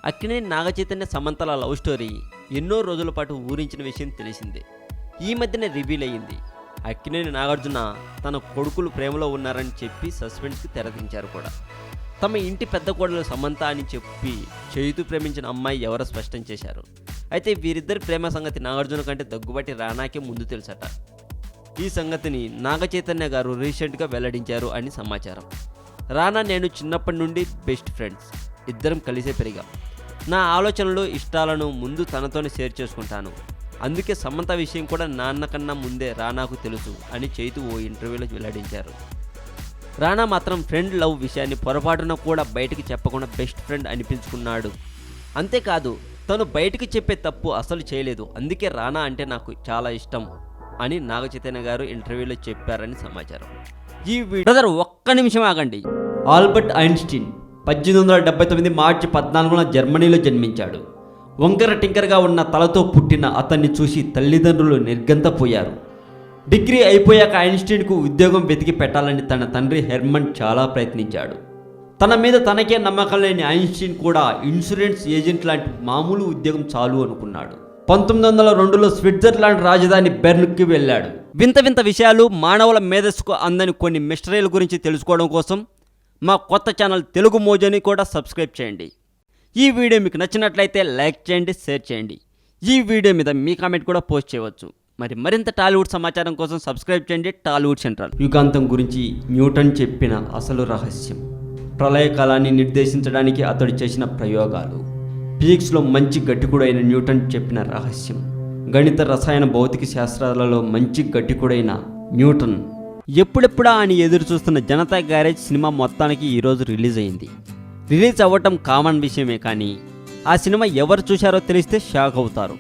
Akkineni Naga Chaitanya సమంతల love story ఎన్నో రోజుల పాటు ఊరించిన విషయం తెలిసిందే. ఈ మధ్యనే రివీల్ అయ్యింది. అక్కినేని నాగార్జున తన కొడుకులు ప్రేమలో ఉన్నారని చెప్పి సస్పెన్స్కి తెరదించారు కూడా. తమ ఇంటి పెద్ద కోడలు సమంత అని చెప్పి చేయుతూ ప్రేమించిన అమ్మాయి ఎవరో స్పష్టం చేశారు. అయితే వీరిద్దరి ప్రేమ సంగతి నాగార్జున కంటే దగ్గుబాటి రానాకే ముందు తెలుసట. ఈ సంగతిని నాగచైతన్య గారు రీసెంట్గా వెల్లడించారు అని సమాచారం. రానా నేను చిన్నప్పటి నుండి బెస్ట్ ఫ్రెండ్స్, ఇద్దరం కలిసే పెరిగాం. నా ఆలోచనలు ఇష్టాలను ముందు తనతోనే షేర్ చేసుకుంటాను. అందుకే సమంత విషయం కూడా నాన్న కన్నా ముందే రానాకు తెలుసు అని చైతు ఓ ఇంటర్వ్యూలో వెల్లడించారు. రానా మాత్రం ఫ్రెండ్ లవ్ విషయాన్ని పొరపాటున కూడా బయటికి చెప్పకుండా బెస్ట్ ఫ్రెండ్ అనిపించుకున్నాడు. అంతేకాదు తను బయటికి చెప్పే తప్పు అసలు చేయలేదు, అందుకే రానా అంటే నాకు చాలా ఇష్టం అని నాగచైతన్య గారు ఇంటర్వ్యూలో చెప్పారని సమాచారం. ఈ బ్రదర్ ఒక్క నిమిషం ఆగండి. ఆల్బర్ట్ ఐన్స్టీన్ 1879 మార్చి 14న జర్మనీలో జన్మించాడు. వంకర టింకరగా ఉన్న తలతో పుట్టిన అతన్ని చూసి తల్లిదండ్రులు నిర్గంతపోయారు. డిగ్రీ అయిపోయాక ఐన్స్టీన్కు ఉద్యోగం వెతికి పెట్టాలని తన తండ్రి హెర్మన్ చాలా ప్రయత్నించాడు. తన మీద తనకే నమ్మకం లేని ఐన్స్టీన్ కూడా ఇన్సూరెన్స్ ఏజెంట్ లాంటి మామూలు ఉద్యోగం చాలు అనుకున్నాడు. 1902లో స్విట్జర్లాండ్ రాజధాని బెర్న్కి వెళ్ళాడు. వింత వింత విషయాలు, మానవుల మేధస్సుకు అందని కొన్ని మిస్టరీల గురించి తెలుసుకోవడం కోసం మా కొత్త ఛానల్ తెలుగు మోజోని కూడా సబ్స్క్రైబ్ చేయండి. ఈ వీడియో మీకు నచ్చినట్లయితే లైక్ చేయండి, షేర్ చేయండి. ఈ వీడియో మీద మీ కామెంట్ కూడా పోస్ట్ చేయవచ్చు. మరింత టాలీవుడ్ సమాచారం కోసం సబ్స్క్రైబ్ చేయండి టాలీవుడ్ సెంట్రల్. యుగాంతం గురించి న్యూటన్ చెప్పిన అసలు రహస్యం, ప్రళయకాలాన్ని నిర్దేశించడానికి అతడు చేసిన ప్రయోగాలు, ఫిజిక్స్లో మంచి గట్టికుడైన న్యూటన్ చెప్పిన రహస్యం, గణిత రసాయన భౌతిక శాస్త్రాలలో మంచి గట్టికుడైన న్యూటన్. ఎప్పుడెప్పుడా అని ఎదురు చూస్తున్న జనతా గ్యారేజ్ సినిమా మొత్తానికి ఈరోజు రిలీజ్ అయింది. రిలీజ్ అవ్వటం కామన్ విషయమే, కానీ ఆ సినిమా ఎవరు చూశారో తెలిస్తే షాక్ అవుతారు.